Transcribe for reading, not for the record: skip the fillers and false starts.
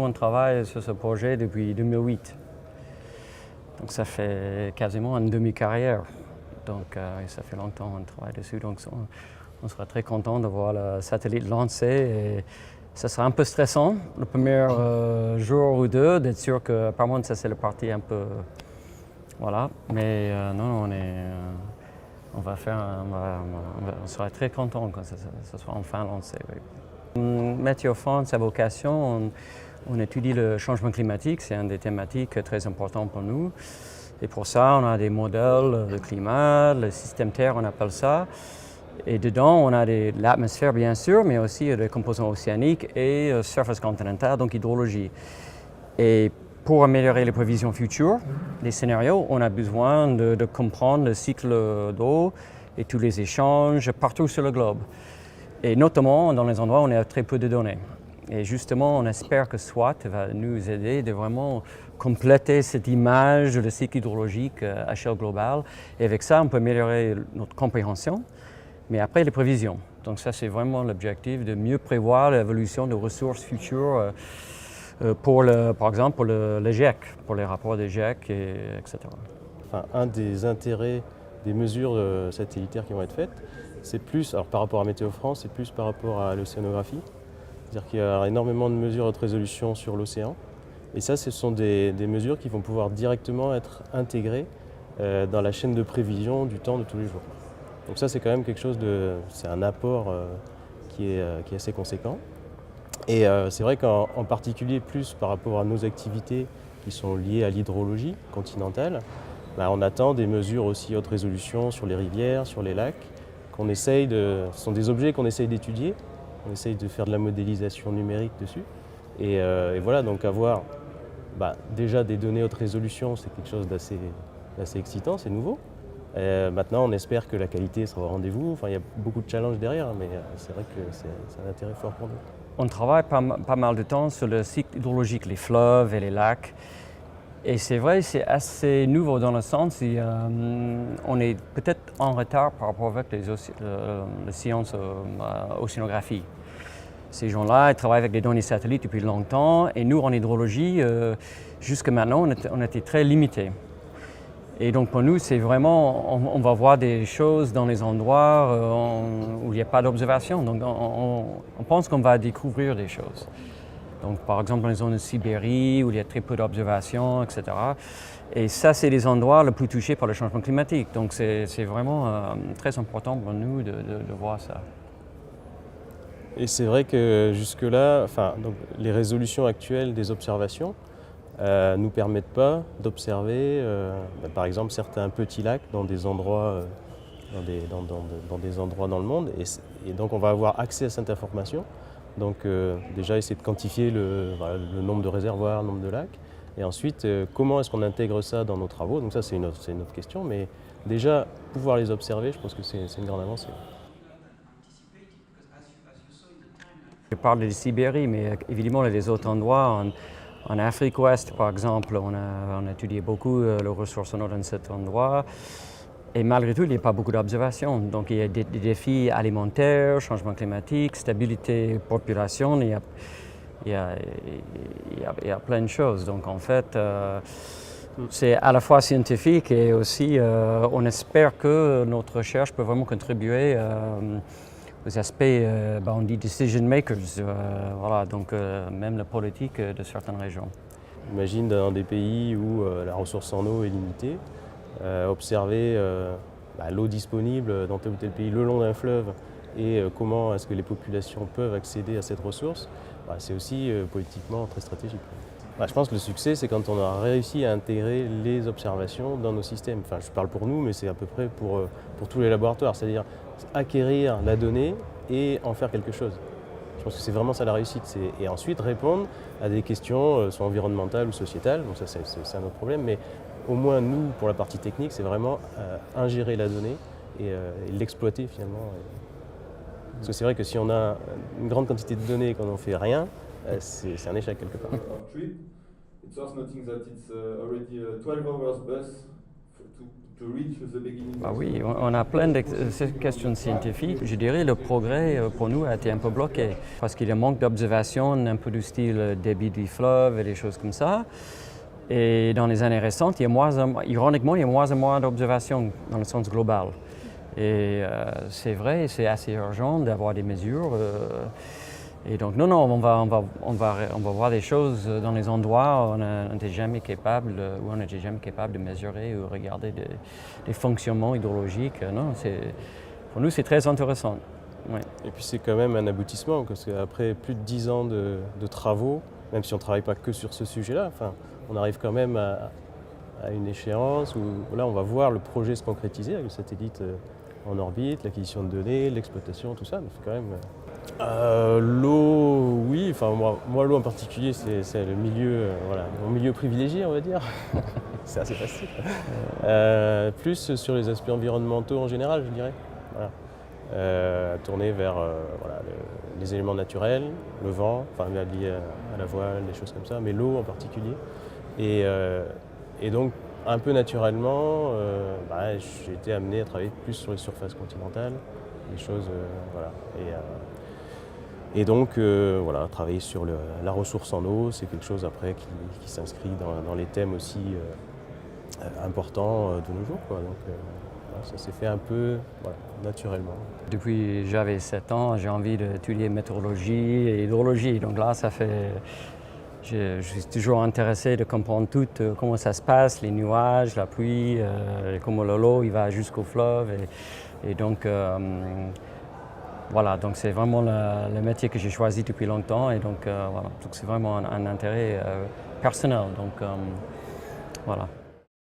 On travaille sur ce projet depuis 2008. Donc ça fait quasiment une demi-carrière. Donc ça fait longtemps qu'on travaille dessus. Donc on sera très content de voir le satellite lancé. Et ça sera un peu stressant le premier jour ou deux, d'être sûr que par contre ça c'est le parti un peu... Voilà. Mais non, on sera très content quand ça soit enfin lancé. Oui. Météo France, sa vocation, on étudie le changement climatique, c'est une des thématiques très importantes pour nous. Et pour ça, on a des modèles de climat, le système Terre, on appelle ça. Et dedans, on a l'atmosphère, bien sûr, mais aussi des composants océaniques et surface continentale, donc hydrologie. Et pour améliorer les prévisions futures, les scénarios, on a besoin de comprendre le cycle d'eau et tous les échanges partout sur le globe. Et notamment dans les endroits où on a très peu de données. Et justement, on espère que SWAT va nous aider de vraiment compléter cette image de cycle hydrologique à échelle globale. Et avec ça, on peut améliorer notre compréhension, mais après les prévisions. Donc ça, c'est vraiment l'objectif de mieux prévoir l'évolution de ressources futures par exemple pour le GIEC, pour les rapports des GIEC, etc. Enfin, un des intérêts des mesures satellitaires qui vont être faites, c'est plus, alors par rapport à Météo France, c'est plus par rapport à l'océanographie. C'est-à-dire qu'il y a énormément de mesures de haute résolution sur l'océan. Et ça, ce sont des mesures qui vont pouvoir directement être intégrées dans la chaîne de prévision du temps de tous les jours. Donc ça, c'est quand même quelque chose c'est un apport qui est assez conséquent. Et c'est vrai qu'en particulier, plus par rapport à nos activités qui sont liées à l'hydrologie continentale, on attend des mesures aussi haute résolution sur les rivières, sur les lacs, ce sont des objets qu'on essaye d'étudier, on essaye de faire de la modélisation numérique dessus. Et voilà, donc avoir déjà des données haute résolution, c'est quelque chose d'assez excitant, c'est nouveau. Maintenant, on espère que la qualité sera au rendez-vous. Enfin, il y a beaucoup de challenges derrière, mais c'est vrai que c'est un intérêt fort pour nous. On travaille pas mal de temps sur le cycle hydrologique, les fleuves et les lacs. Et c'est vrai, c'est assez nouveau dans le sens où on est peut-être en retard par rapport avec les sciences océanographie. Ces gens-là, ils travaillent avec des données satellites depuis longtemps et nous, en hydrologie, jusque maintenant, on était très limités. Et donc pour nous, c'est vraiment, on va voir des choses dans les endroits où il n'y a pas d'observation. Donc on pense qu'on va découvrir des choses. Donc par exemple dans les zones de Sibérie où il y a très peu d'observations, etc. Et ça, c'est les endroits les plus touchés par le changement climatique. Donc c'est vraiment très important pour nous de voir ça. Et c'est vrai que jusque-là, donc les résolutions actuelles des observations ne nous permettent pas d'observer, par exemple, certains petits lacs dans des endroits, dans des endroits dans le monde. Et donc on va avoir accès à cette information. Donc déjà essayer de quantifier le nombre de réservoirs, le nombre de lacs. Et ensuite, comment est-ce qu'on intègre ça dans nos travaux? Donc ça, c'est une autre question. Mais déjà, pouvoir les observer, je pense que c'est une grande avancée. Je parle de Sibérie, mais évidemment, il y a des autres endroits. En Afrique ouest, par exemple, on a étudié beaucoup les ressources en eau dans cet endroit. Et malgré tout, il n'y a pas beaucoup d'observations. Donc il y a des défis alimentaires, changement climatique, stabilité population, il y a plein de choses. Donc en fait, c'est à la fois scientifique et aussi on espère que notre recherche peut vraiment contribuer aux aspects, on dit decision makers, voilà, donc même la politique de certaines régions. Imagine dans des pays où la ressource en eau est limitée, observer l'eau disponible dans tel ou tel pays le long d'un fleuve et comment est-ce que les populations peuvent accéder à cette ressource, c'est aussi politiquement très stratégique. Je pense que le succès, c'est quand on a réussi à intégrer les observations dans nos systèmes. Enfin, je parle pour nous, mais c'est à peu près pour tous les laboratoires, c'est-à-dire acquérir la donnée et en faire quelque chose. Je pense que c'est vraiment ça la réussite. Et ensuite répondre à des questions, soit environnementales ou sociétales. Bon, ça, c'est un autre problème, mais au moins nous, pour la partie technique, c'est vraiment ingérer la donnée et l'exploiter finalement. Parce que c'est vrai que si on a une grande quantité de données et qu'on n'en fait rien, c'est un échec quelque part. It's worth noting that it's already a 12 hours bus Ah oui, on a plein de questions scientifiques. Je dirais le progrès pour nous a été un peu bloqué parce qu'il y a un manque d'observation, un peu du style débit du fleuve et des choses comme ça. Et dans les années récentes, ironiquement, il y a moins et moins d'observations dans le sens global. Et c'est vrai, c'est assez urgent d'avoir des mesures. Et donc, non, on va voir des choses dans les endroits où on n'était jamais capable de mesurer ou regarder des fonctionnements hydrologiques. Non, pour nous, c'est très intéressant. Ouais. Et puis c'est quand même un aboutissement, parce qu'après plus de 10 ans de travaux, même si on ne travaille pas que sur ce sujet-là, on arrive quand même à une échéance où là on va voir le projet se concrétiser avec le satellite en orbite, l'acquisition de données, l'exploitation, tout ça. Donc c'est quand même... l'eau, oui, moi l'eau en particulier, c'est le milieu, mon milieu privilégié, on va dire. C'est assez facile. Plus sur les aspects environnementaux en général, je dirais. Voilà. Tourner vers les éléments naturels, le vent, lié à la voile, des choses comme ça, mais l'eau en particulier. Et donc, un peu naturellement, j'ai été amené à travailler plus sur les surfaces continentales, des choses, Et donc, travailler sur la ressource en eau, c'est quelque chose après qui s'inscrit dans les thèmes aussi importants de nos jours, quoi. Donc, ça s'est fait un peu naturellement. Depuis que j'avais 7 ans, j'ai envie d'étudier météorologie et hydrologie. Donc là, je suis toujours intéressé de comprendre comment ça se passe, les nuages, la pluie, comment l'eau il va jusqu'au fleuve. Et donc, donc c'est vraiment le métier que j'ai choisi depuis longtemps. Et donc, donc c'est vraiment un intérêt personnel. Donc, voilà.